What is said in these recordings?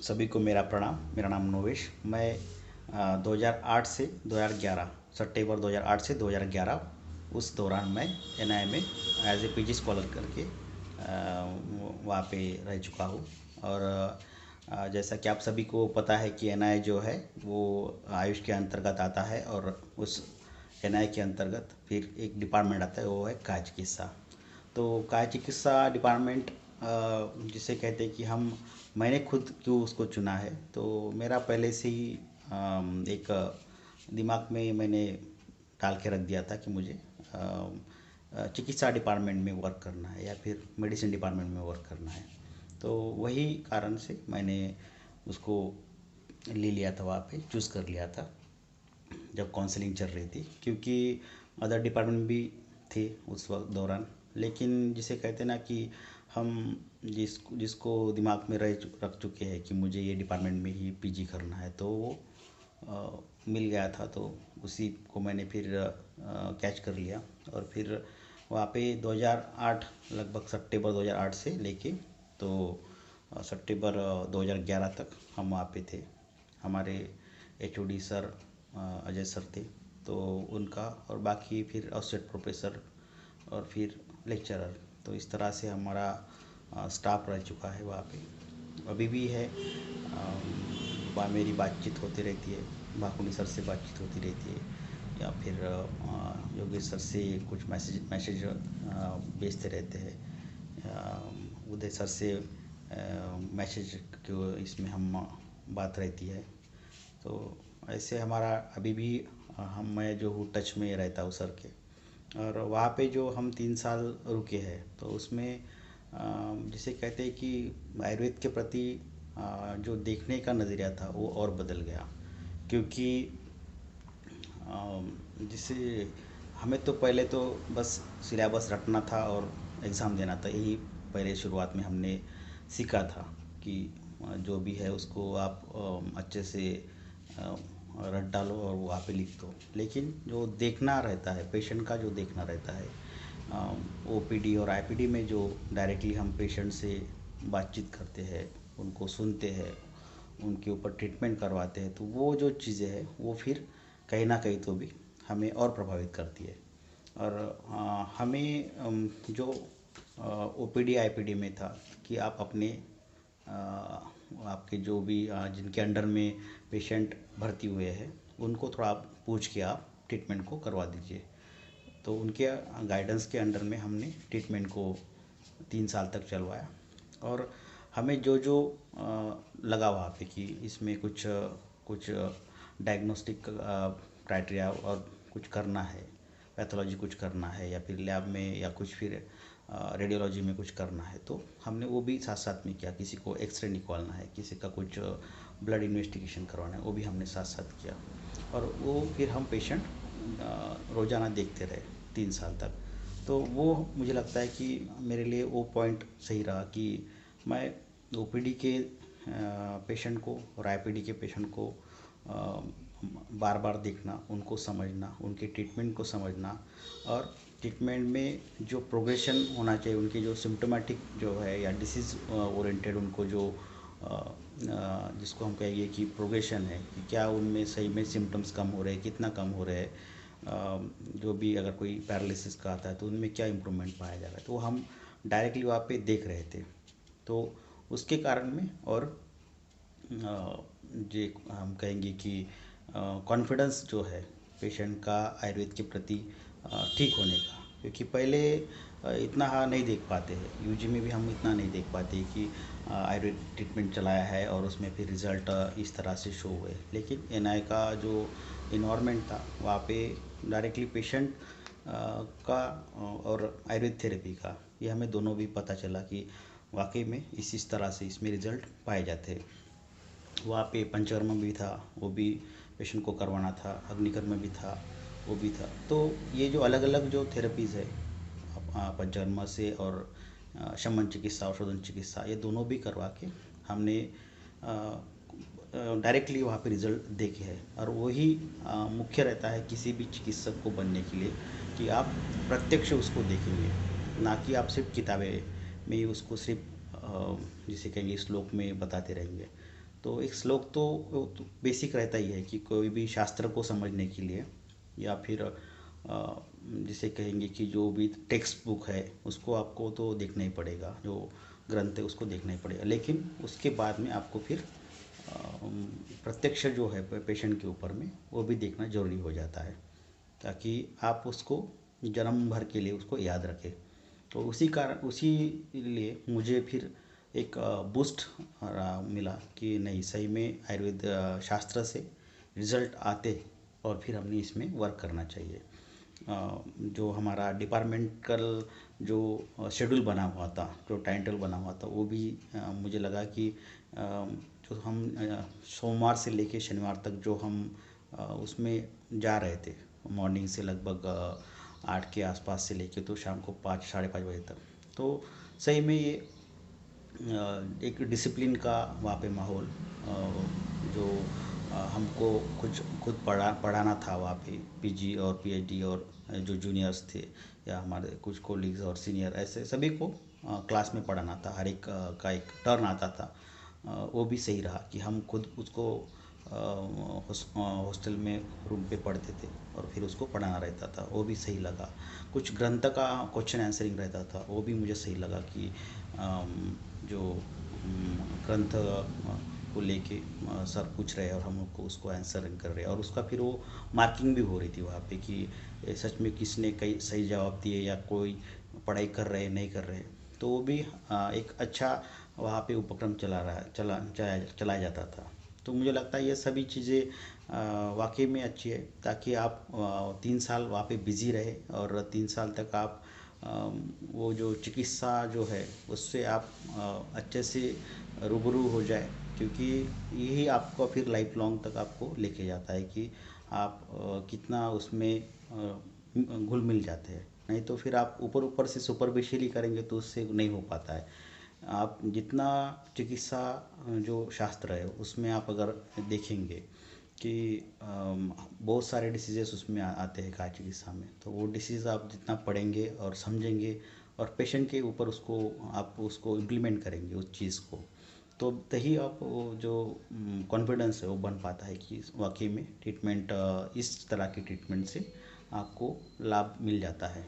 सभी को मेरा प्रणाम। मेरा नाम नोवेश। मैं 2008 से 2011 सितंबर 2008 से 2011 उस दौरान मैं एनआईए में एज ए पीजी स्कॉलर करके वहाँ पे रह चुका हूँ। और जैसा कि आप सभी को पता है कि एनआईए जो है वो आयुष के अंतर्गत आता है, और उस एनआईए के अंतर्गत फिर एक डिपार्टमेंट आता है, वो है काया चिकित्सा। तो काया चिकित्सा डिपार्टमेंट जिसे कहते हैं कि मैंने खुद क्यों उसको चुना है, तो मेरा पहले से ही एक दिमाग में मैंने डाल के रख दिया था कि मुझे चिकित्सा डिपार्टमेंट में वर्क करना है या फिर मेडिसिन डिपार्टमेंट में वर्क करना है। तो वही कारण से मैंने उसको ले लिया था, वहाँ पे चूज़ कर लिया था जब काउंसलिंग चल रही थी, क्योंकि अदर डिपार्टमेंट भी थे उस वक्त दौरान। लेकिन जिसे कहते ना कि हम जिसको दिमाग में रख चुके हैं कि मुझे ये डिपार्टमेंट में ही पीजी करना है, तो वो मिल गया था, तो उसी को मैंने फिर कैच कर लिया। और फिर वहाँ पे 2008 लगभग सितंबर 2008 से लेके तो सितंबर 2011 तक हम वहाँ पे थे। हमारे एचओडी सर अजय सर थे, तो उनका और बाकी फिर असिस्टेंट प्रोफेसर और फिर लेक्चरर, तो इस तरह से हमारा स्टाफ रह चुका है वहाँ पे, अभी भी है। मेरी बातचीत होती रहती है, भाकुनी सर से बातचीत होती रहती है, या फिर योगेश सर से कुछ मैसेज भेजते रहते हैं, उदय सर से मैसेज को इसमें हम बात रहती है। तो ऐसे हमारा अभी भी मैं जो हूँ टच में रहता हूँ सर के। और वहाँ पे जो हम 3 साल रुके हैं, तो उसमें जिसे कहते हैं कि आयुर्वेद के प्रति जो देखने का नज़रिया था वो और बदल गया। क्योंकि जिसे हमें तो पहले तो बस सिलेबस रटना था और एग्ज़ाम देना था, यही पहले शुरुआत में हमने सीखा था कि जो भी है उसको आप अच्छे से रट डालो और वो आप पे लिख दो। लेकिन जो देखना रहता है, पेशेंट का जो देखना रहता है, ओपीडी और आईपीडी में जो डायरेक्टली हम पेशेंट से बातचीत करते हैं, उनको सुनते हैं, उनके ऊपर ट्रीटमेंट करवाते हैं, तो वो जो चीज़ें हैं वो फिर कहीं ना कहीं तो भी हमें और प्रभावित करती है। और हमें जो ओपीडी आईपीडी में था कि आप अपने आपके जो भी जिनके अंडर में पेशेंट भर्ती हुए हैं उनको थोड़ा आप पूछ के आप ट्रीटमेंट को करवा दीजिए। तो उनके गाइडेंस के अंडर में हमने ट्रीटमेंट को 3 साल तक चलवाया। और हमें जो जो लगा वहाँ पे कि इसमें कुछ कुछ डायग्नोस्टिक क्राइटेरिया और कुछ करना है, पैथोलॉजी कुछ करना है, या फिर लैब में या कुछ फिर रेडियोलॉजी में कुछ करना है, तो हमने वो भी साथ साथ में किया। किसी को एक्सरे निकालना है, किसी का कुछ ब्लड इन्वेस्टिगेशन करवाना है, वो भी हमने साथ साथ किया। और वो फिर हम पेशेंट रोज़ाना देखते रहे 3 साल तक। तो वो मुझे लगता है कि मेरे लिए वो पॉइंट सही रहा कि मैं ओपीडी के पेशेंट को और आईपीडी के पेशेंट को बार बार देखना, उनको समझना, उनके ट्रीटमेंट को समझना, और ट्रीटमेंट में जो प्रोग्रेशन होना चाहिए, उनकी जो सिम्टोमेटिक जो है या डिसीज़ ओरिएंटेड उनको जो जिसको हम कहेंगे कि प्रोग्रेशन है, कि क्या उनमें सही में सिम्टम्स कम हो रहे हैं, कितना कम हो रहे हैं, जो भी अगर कोई पैरालिसिस का आता है तो उनमें क्या इम्प्रूवमेंट पाया जा रहा है, तो हम डायरेक्टली वहाँ पे देख रहे थे। तो उसके कारण में और जे हम कहेंगे कि कॉन्फिडेंस जो है पेशेंट का आयुर्वेद के प्रति ठीक होने का, क्योंकि पहले इतना नहीं देख पाते हैं, यूजी में भी हम इतना नहीं देख पाते कि आयुर्वेद ट्रीटमेंट चलाया है और उसमें फिर रिज़ल्ट इस तरह से शो हुए। लेकिन एनआई का जो इन्वायरमेंट था वहाँ पे डायरेक्टली पेशेंट का और आयुर्वेद थेरेपी का ये हमें दोनों भी पता चला कि वाकई में इस तरह से इसमें रिज़ल्ट पाए जाते हैं। वहाँ पे पंचकर्म भी था, वो भी पेशेंट को करवाना था, अग्निकर्म भी था, वो भी था। तो ये जो अलग अलग जो थेरेपीज़ है पंचकर्म से और शमन चिकित्सा, औषधन चिकित्सा, ये दोनों भी करवा के हमने डायरेक्टली वहाँ पे रिज़ल्ट देखे हैं। और वही मुख्य रहता है किसी भी चिकित्सक को बनने के लिए कि आप प्रत्यक्ष उसको देखेंगे, ना कि आप सिर्फ किताबें में ही उसको सिर्फ जिसे कहेंगे श्लोक में बताते रहेंगे। तो एक श्लोक तो बेसिक रहता ही है कि कोई भी शास्त्र को समझने के लिए, या फिर जिसे कहेंगे कि जो भी टेक्स्ट बुक है उसको आपको तो देखना ही पड़ेगा, जो ग्रंथ है उसको देखना ही पड़ेगा, लेकिन उसके बाद में आपको फिर प्रत्यक्ष जो है पेशेंट के ऊपर में वो भी देखना ज़रूरी हो जाता है, ताकि आप उसको जन्म भर के लिए उसको याद रखें। तो उसी लिए मुझे फिर एक बूस्ट मिला कि नहीं, सही में आयुर्वेद शास्त्र से रिज़ल्ट आते, और फिर हमने इसमें वर्क करना चाहिए। जो हमारा डिपार्टमेंटल जो शेड्यूल बना हुआ था, जो टाइम टेबल बना हुआ था, वो भी मुझे लगा कि जो हम सोमवार से लेके शनिवार तक जो हम उसमें जा रहे थे, मॉर्निंग से लगभग 8 के आसपास से लेके तो शाम को 5 साढ़े 5 बजे तक, तो सही में ये एक डिसिप्लिन का वहाँ पे माहौल, जो हमको कुछ खुद पढ़ाना था वहाँ पे, पीजी और पीएचडी और जो जूनियर्स थे या हमारे कुछ कोलीग्स और सीनियर, ऐसे सभी को क्लास में पढ़ाना था, हर एक का एक टर्न आता था। वो भी सही रहा कि हम खुद उसको हॉस्टल में रूम पे पढ़ते थे और फिर उसको पढ़ाना रहता था, वो भी सही लगा। कुछ ग्रंथ का क्वेश्चन आंसरिंग रहता था, वो भी मुझे सही लगा कि जो ग्रंथ को लेके सर पूछ रहे हैं और हम लोग उसको आंसरिंग कर रहे हैं, और उसका फिर वो मार्किंग भी हो रही थी वहाँ पे कि सच में किसने कई सही जवाब दिए या कोई पढ़ाई कर रहे नहीं कर रहे। तो वो भी एक अच्छा वहाँ पे उपक्रम चलाया जाता था। तो मुझे लगता है ये सभी चीज़ें वाकई में अच्छी है, ताकि आप 3 साल वहाँ पे बिज़ी रहे और 3 साल तक आप वो जो चिकित्सा जो है उससे आप अच्छे से रूबरू हो जाए, क्योंकि यही आपको फिर लाइफ लॉन्ग तक आपको लेके जाता है कि आप कितना उसमें घुल मिल जाते हैं। नहीं तो फिर आप ऊपर ऊपर से सुपरफिशियली करेंगे तो उससे नहीं हो पाता है। आप जितना चिकित्सा जो शास्त्र है उसमें आप अगर देखेंगे कि बहुत सारे डिसीजेस उसमें आते हैं काय चिकित्सा में, तो वो डिसीज़ आप जितना पढ़ेंगे और समझेंगे और पेशेंट के ऊपर उसको आप उसको इम्प्लीमेंट करेंगे उस चीज़ को, तो तभी आप वो जो कॉन्फिडेंस है वो बन पाता है कि वाकई में ट्रीटमेंट, इस तरह की ट्रीटमेंट से आपको लाभ मिल जाता है।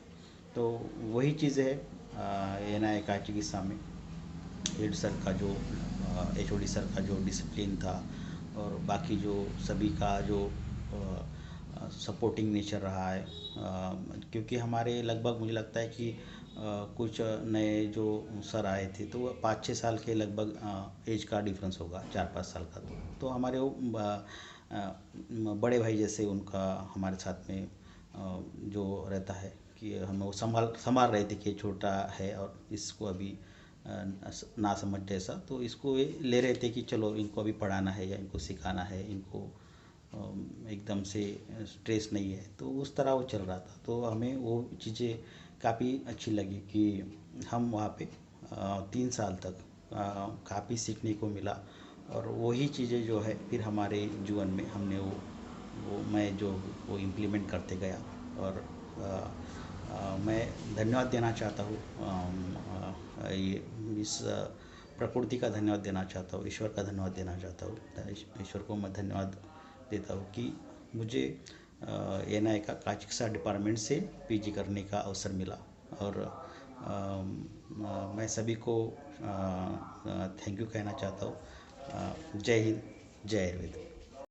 तो वही चीज़ है एनआई काय चिकित्सा में हेड सर का जो एचओडी सर का जो डिसिप्लिन था, और बाकी जो सभी का जो सपोर्टिंग नेचर रहा है, क्योंकि हमारे लगभग मुझे लगता है कि कुछ नए जो सर आए थे तो वो 5-6 साल के लगभग एज का डिफरेंस होगा, 4-5 साल का। तो हमारे वो बड़े भाई जैसे उनका हमारे साथ में जो रहता है कि हम वो संभाल रहे थे कि छोटा है और इसको अभी ना समझ जैसा, तो इसको ये ले रहे थे कि चलो इनको अभी पढ़ाना है या इनको सिखाना है, इनको एकदम से स्ट्रेस नहीं है, तो उस तरह वो चल रहा था। तो हमें वो चीज़ें काफ़ी अच्छी लगी कि हम वहाँ पे 3 साल तक काफ़ी सीखने को मिला, और वही चीज़ें जो है फिर हमारे जीवन में हमने वो मैं जो वो इम्प्लीमेंट करते गया। और मैं धन्यवाद देना चाहता हूँ, ये इस प्रकृति का धन्यवाद देना चाहता हूँ, ईश्वर का धन्यवाद देना चाहता हूँ। ईश्वर को मैं धन्यवाद देता हूँ कि मुझे एनआई का चिकित्सा डिपार्टमेंट से पीजी करने का अवसर मिला, और मैं सभी को थैंक यू कहना चाहता हूँ। जय हिंद, जय आयुर्वेद।